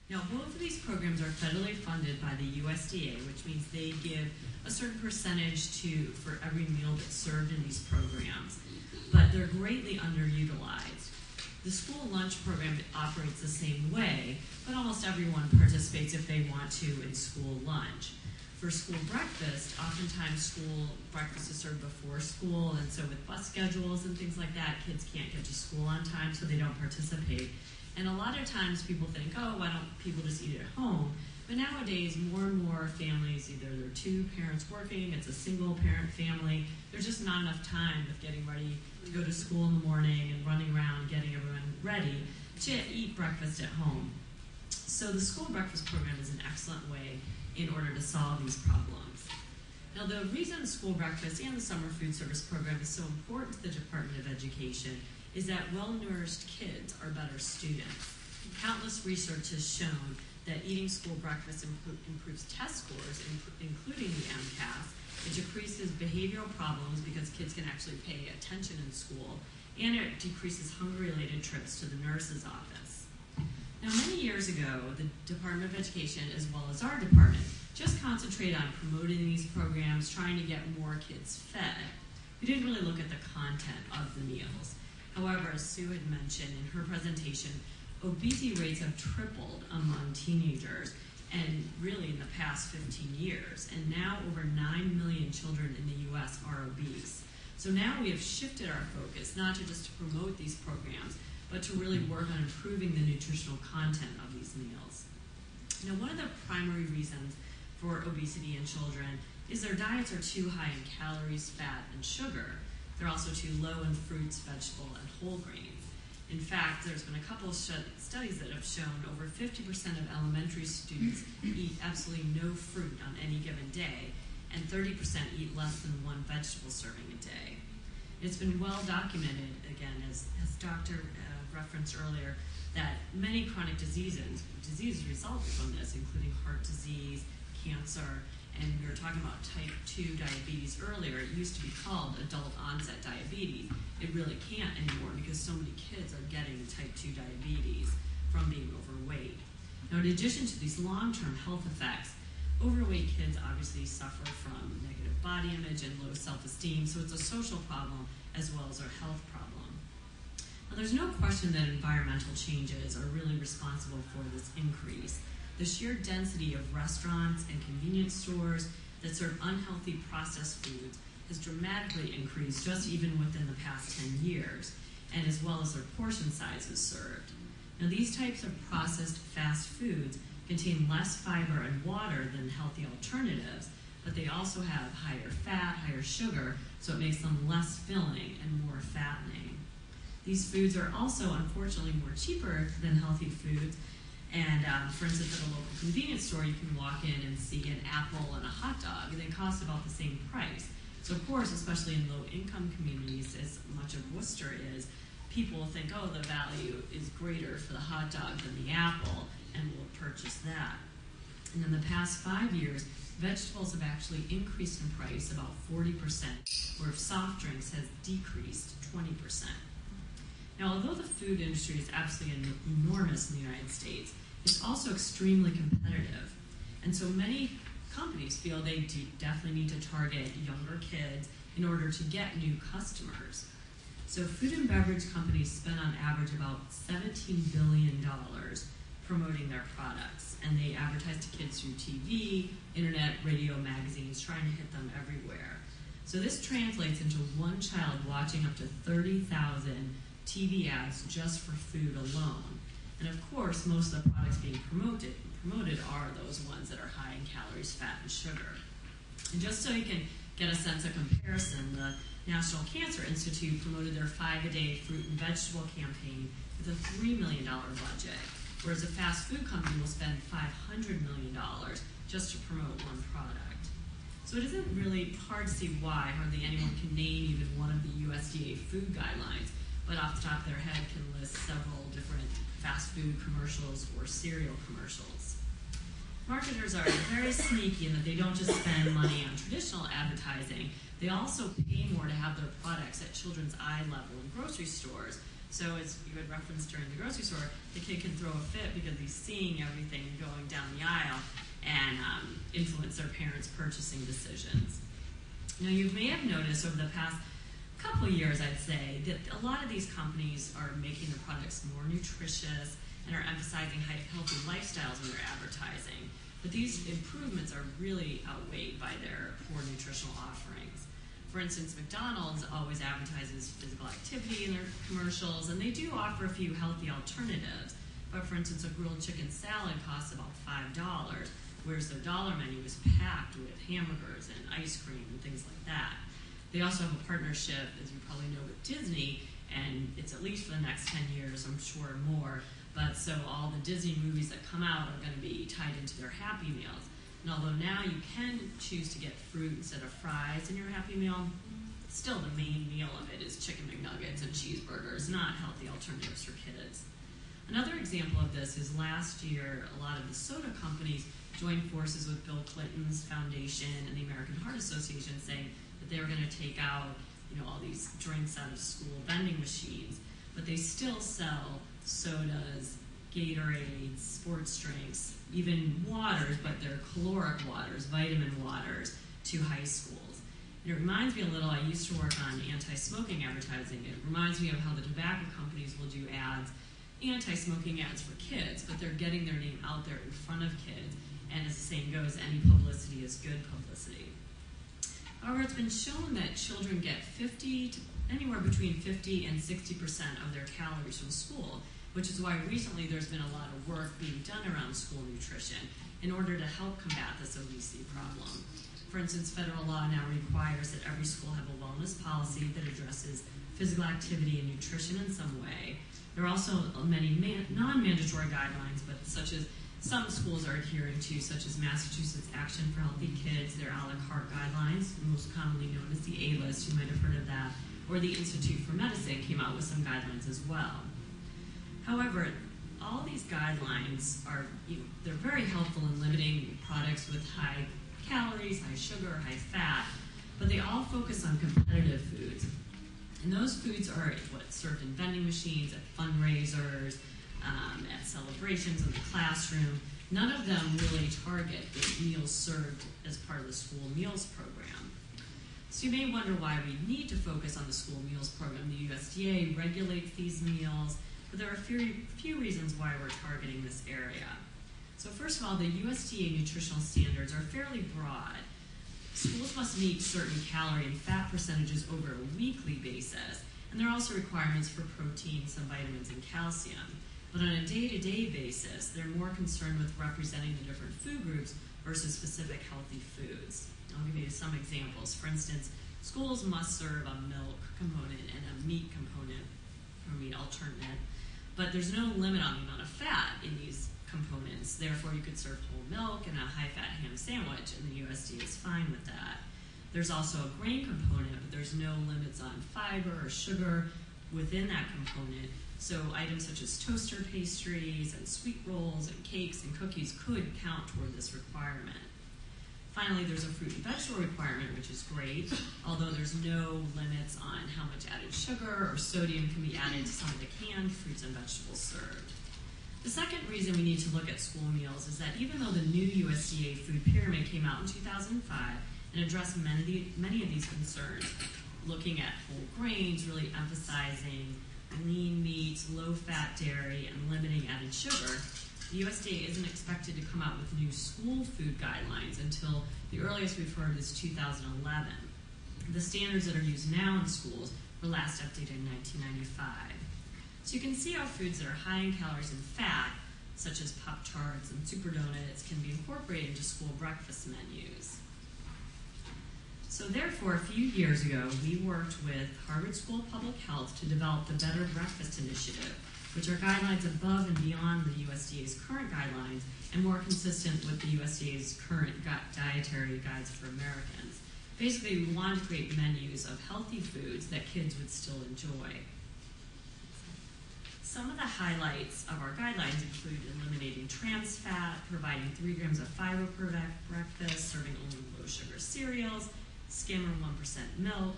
Now, both of these programs are federally funded by the USDA, which means they give a certain percentage for every meal that's served in these programs, but they're greatly underutilized. The school lunch program operates the same way, but almost everyone participates if they want to in school lunch. For school breakfast, oftentimes school breakfast is served before school, and so with bus schedules and things like that, kids can't get to school on time, so they don't participate. And a lot of times people think, oh, why don't people just eat at home? But nowadays, more and more families, either they're two parents working, it's a single parent family, there's just not enough time with getting ready to go to school in the morning and running around getting everyone ready to eat breakfast at home. So the school breakfast program is an excellent way in order to solve these problems. Now, the reason school breakfast and the summer food service program is so important to the Department of Education is that well-nourished kids are better students. Countless research has shown that eating school breakfast improves test scores, including the MCAS. It decreases behavioral problems because kids can actually pay attention in school, and it decreases hunger-related trips to the nurse's office. Now, many years ago, the Department of Education, as well as our department, just concentrated on promoting these programs, trying to get more kids fed. We didn't really look at the content of the meals. However, as Sue had mentioned in her presentation, obesity rates have tripled among teenagers, and really in the past 15 years. And now over 9 million children in the U.S. are obese. So now we have shifted our focus, not to just to promote these programs, but to really work on improving the nutritional content of these meals. Now, one of the primary reasons for obesity in children is their diets are too high in calories, fat, and sugar. They're also too low in fruits, vegetable, and whole grains. In fact, there's been a couple of studies that have shown over 50% of elementary students eat absolutely no fruit on any given day, and 30% eat less than one vegetable serving a day. It's been well documented, again, as Dr. referenced earlier, that many chronic diseases result from this, including heart disease, cancer, and we were talking about type 2 diabetes earlier. It used to be called adult onset diabetes. It really can't anymore because so many kids are getting type 2 diabetes from being overweight. Now, in addition to these long-term health effects, overweight kids obviously suffer from negative body image and low self-esteem, so it's a social problem as well as a health problem. Now, there's no question that environmental changes are really responsible for this increase. The sheer density of restaurants and convenience stores that serve unhealthy processed foods has dramatically increased just even within the past 10 years, and as well as their portion sizes served. Now, these types of processed fast foods contain less fiber and water than healthy alternatives, but they also have higher fat, higher sugar, so it makes them less filling and more fattening. These foods are also, unfortunately, more cheaper than healthy foods. And for instance, at a local convenience store, you can walk in and see an apple and a hot dog, and they cost about the same price. So of course, especially in low-income communities, as much of Worcester is, people think, oh, the value is greater for the hot dog than the apple, and will purchase that. And in the past 5 years, vegetables have actually increased in price about 40%, where soft drinks has decreased 20%. Now, although the food industry is absolutely enormous in the United States, it's also extremely competitive. And so many companies feel they definitely need to target younger kids in order to get new customers. So food and beverage companies spend on average about $17 billion promoting their products. And they advertise to kids through TV, internet, radio, magazines, trying to hit them everywhere. So this translates into one child watching up to 30,000 TV ads just for food alone. And of course, most of the products being promoted are those ones that are high in calories, fat, and sugar. And just so you can get a sense of comparison, the National Cancer Institute promoted their 5-a-day fruit and vegetable campaign with a $3 million budget, whereas a fast food company will spend $500 million just to promote one product. So it isn't really hard to see why hardly anyone can name even one of the USDA food guidelines, but off the top of their head can list several different fast food commercials or cereal commercials. Marketers are very sneaky in that they don't just spend money on traditional advertising, they also pay more to have their products at children's eye level in grocery stores. So as you had referenced during the grocery store, the kid can throw a fit because he's seeing everything going down the aisle and influence their parents' purchasing decisions. Now, you may have noticed over the past couple years, I'd say, that a lot of these companies are making their products more nutritious and are emphasizing healthy lifestyles in their advertising. But these improvements are really outweighed by their poor nutritional offerings. For instance, McDonald's always advertises physical activity in their commercials, and they do offer a few healthy alternatives. But for instance, a grilled chicken salad costs about $5, whereas their dollar menu is packed with hamburgers and ice cream and things like that. They also have a partnership, as you probably know, with Disney, and it's at least for the next 10 years, I'm sure more. But so all the Disney movies that come out are going to be tied into their Happy Meals. And although now you can choose to get fruit instead of fries in your Happy Meal, still the main meal of it is chicken McNuggets and cheeseburgers, not healthy alternatives for kids. Another example of this is last year, a lot of the soda companies joined forces with Bill Clinton's foundation and the American Heart Association, saying that they were going to take out, all these drinks out of school vending machines, but they still sell sodas, Gatorades, sports drinks, even waters, but they're caloric waters, vitamin waters, to high schools. And it reminds me a little, I used to work on anti-smoking advertising. It reminds me of how the tobacco companies will do ads, anti-smoking ads for kids, but they're getting their name out there in front of kids. And as the saying goes, any publicity is good publicity. However, it's been shown that children get anywhere between 50 and 60% of their calories from school, which is why recently there's been a lot of work being done around school nutrition in order to help combat this obesity problem. For instance, federal law now requires that every school have a wellness policy that addresses physical activity and nutrition in some way. There are also many non-mandatory guidelines, but such as some schools are adhering to, such as Massachusetts Action for Healthy Kids, their a la carte guidelines, most commonly known as the A-List, you might have heard of that, or the Institute for Medicine came out with some guidelines as well. However, all these guidelines are, they're very helpful in limiting products with high calories, high sugar, high fat, but they all focus on competitive foods. And those foods are what's served in vending machines, at fundraisers, at celebrations in the classroom. None of them really target the meals served as part of the school meals program. So you may wonder why we need to focus on the school meals program. The USDA regulates these meals, but there are a few reasons why we're targeting this area. So first of all, the USDA nutritional standards are fairly broad. Schools must meet certain calorie and fat percentages over a weekly basis, and there are also requirements for protein, some vitamins, and calcium. But on a day-to-day basis, they're more concerned with representing the different food groups versus specific healthy foods. I'll give you some examples. For instance, schools must serve a milk component and a meat component, or meat alternate, but there's no limit on the amount of fat in these components. Therefore, you could serve whole milk and a high-fat ham sandwich, and the USDA is fine with that. There's also a grain component, but there's no limits on fiber or sugar within that component. So items such as toaster pastries and sweet rolls and cakes and cookies could count toward this requirement. Finally, there's a fruit and vegetable requirement, which is great, although there's no limits on how much added sugar or sodium can be added to some of the canned fruits and vegetables served. The second reason we need to look at school meals is that even though the new USDA food pyramid came out in 2005 and addressed many of these concerns, looking at whole grains, really emphasizing lean meats, low-fat dairy, and limiting added sugar, the USDA isn't expected to come out with new school food guidelines until the earliest we've heard is 2011. The standards that are used now in schools were last updated in 1995. So you can see how foods that are high in calories and fat, such as Pop-Tarts and Super Donuts, can be incorporated into school breakfast menus. So therefore, a few years ago, we worked with Harvard School of Public Health to develop the Better Breakfast Initiative, which are guidelines above and beyond the USDA's current guidelines and more consistent with the USDA's current dietary guides for Americans. Basically, we wanted to create menus of healthy foods that kids would still enjoy. Some of the highlights of our guidelines include eliminating trans fat, providing 3 grams of fiber per breakfast, serving only low-sugar cereals, skim or 1% milk,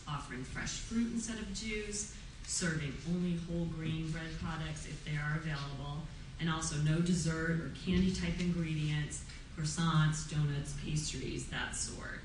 offering fresh fruit instead of juice, serving only whole grain bread products if they are available, and also no dessert or candy type ingredients, croissants, donuts, pastries, that sort.